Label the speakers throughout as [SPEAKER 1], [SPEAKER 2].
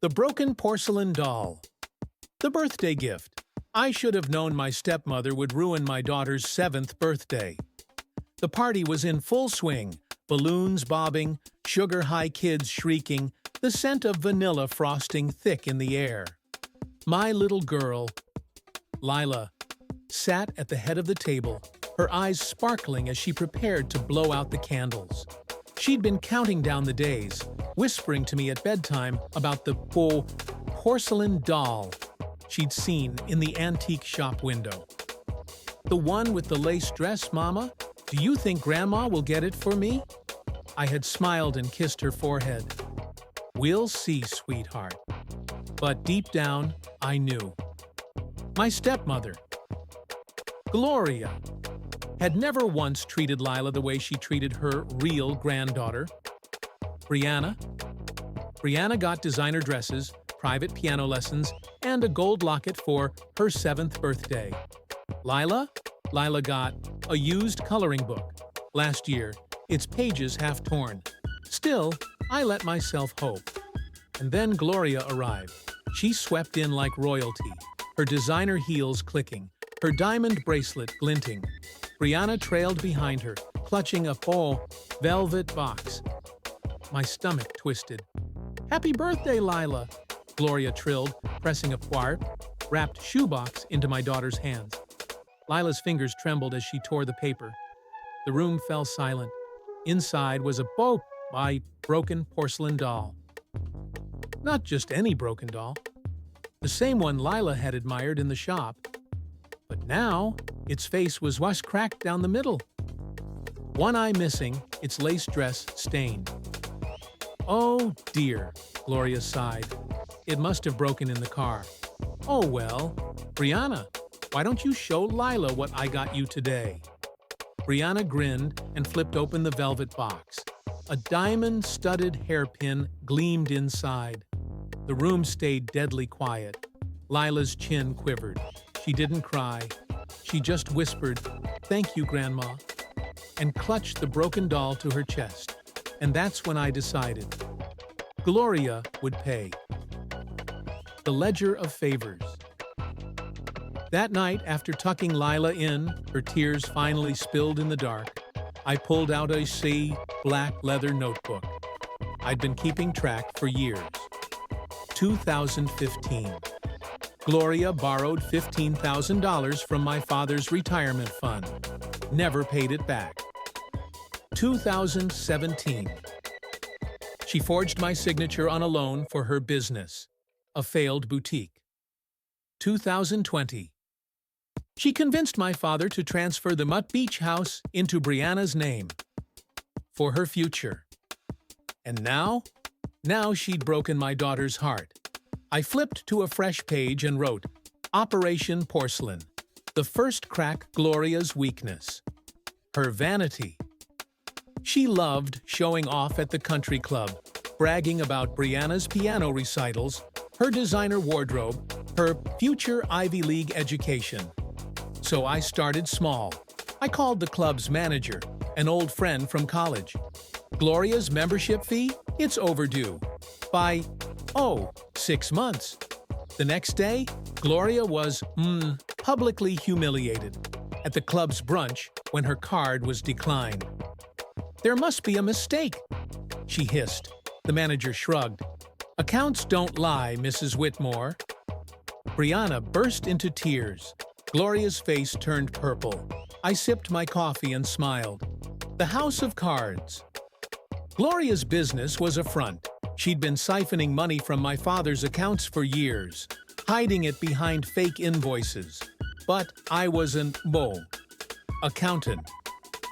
[SPEAKER 1] The broken porcelain doll. The birthday gift. I should have known my stepmother would ruin my daughter's 7th birthday. The party was in full swing, balloons bobbing, sugar-high kids shrieking, the scent of vanilla frosting thick in the air. My little girl, Lila, sat at the head of the table, her eyes sparkling as she prepared to blow out the candles. She'd been counting down the days, whispering to me at bedtime about the porcelain doll she'd seen in the antique shop window. "The one with the lace dress, Mama? Do you think Grandma will get it for me?" I had smiled and kissed her forehead. "We'll see, sweetheart." But deep down, I knew. My stepmother, Gloria, had never once treated Lila the way she treated her real granddaughter. Brianna got designer dresses, private piano lessons, and a gold locket for her 7th birthday. Lila got a used coloring book. Last year, its pages half torn. Still, I let myself hope. And then Gloria arrived. She swept in like royalty, her designer heels clicking, her diamond bracelet glinting. Brianna trailed behind her, clutching a velvet box. My stomach twisted. "Happy birthday, Lila!" Gloria trilled, pressing a wrapped shoebox into my daughter's hands. Lila's fingers trembled as she tore the paper. The room fell silent. Inside was a broken porcelain doll. Not just any broken doll. The same one Lila had admired in the shop. But now, its face was cracked down the middle. One eye missing, its lace dress stained. "Oh dear," Gloria sighed. "It must have broken in the car." "Oh well. Brianna, why don't you show Lila what I got you today?" Brianna grinned and flipped open the velvet box. A diamond-studded hairpin gleamed inside. The room stayed deadly quiet. Lila's chin quivered. She didn't cry. She just whispered, "Thank you, Grandma," and clutched the broken doll to her chest. And that's when I decided Gloria would pay. The Ledger of Favors. That night, after tucking Lila in, her tears finally spilled in the dark, I pulled out a black leather notebook. I'd been keeping track for years. 2015. Gloria borrowed $15,000 from my father's retirement fund. Never paid it back. 2017. She forged my signature on a loan for her business, a failed boutique. 2020. She convinced my father to transfer the Mutt Beach house into Brianna's name for her future. And now she'd broken my daughter's heart. I flipped to a fresh page and wrote, "Operation Porcelain." The first crack Gloria's weakness. Her vanity. She loved showing off at the country club, bragging about Brianna's piano recitals, her designer wardrobe, her future Ivy League education. So I started small. I called the club's manager, an old friend from college. "Gloria's membership fee? It's overdue. By 6 months. The next day, Gloria was, publicly humiliated at the club's brunch when her card was declined. "There must be a mistake," she hissed. The manager shrugged. "Accounts don't lie, Mrs. Whitmore." Brianna burst into tears. Gloria's face turned purple. I sipped my coffee and smiled. The House of Cards. Gloria's business was a front. She'd been siphoning money from my father's accounts for years, hiding it behind fake invoices. But I was an accountant.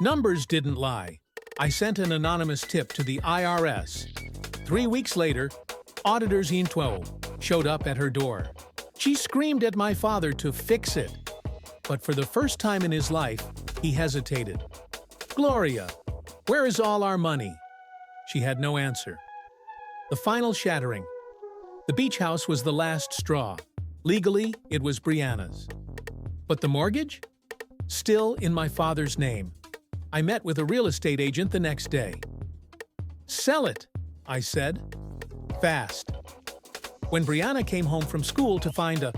[SPEAKER 1] Numbers didn't lie. I sent an anonymous tip to the IRS. 3 weeks later, auditors showed up at her door. She screamed at my father to fix it. But for the first time in his life, he hesitated. "Gloria, where is all our money?" She had no answer. The final shattering. The beach house was the last straw. Legally, it was Brianna's. But the mortgage? Still in my father's name. I met with a real estate agent the next day. "Sell it," I said. "Fast." When Brianna came home from school to find a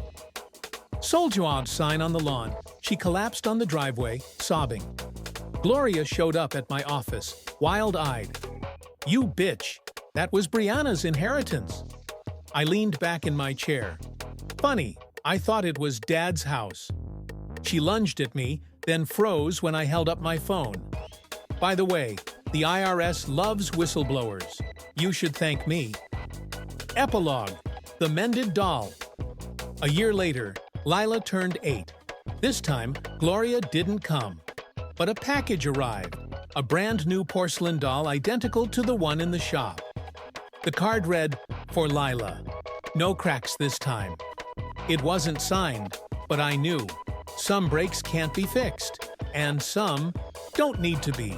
[SPEAKER 1] "Sold Job" sign on the lawn, she collapsed on the driveway, sobbing. Gloria showed up at my office, wild-eyed. "You bitch! That was Brianna's inheritance." I leaned back in my chair. "Funny, I thought it was Dad's house." She lunged at me, then froze when I held up my phone. "By the way, the IRS loves whistleblowers. You should thank me." Epilogue: The Mended Doll. A year later, Lila turned 8. This time, Gloria didn't come. But a package arrived, a brand new porcelain doll identical to the one in the shop. The card read, "For Lila." No cracks this time. It wasn't signed, but I knew. Some breaks can't be fixed, and some don't need to be.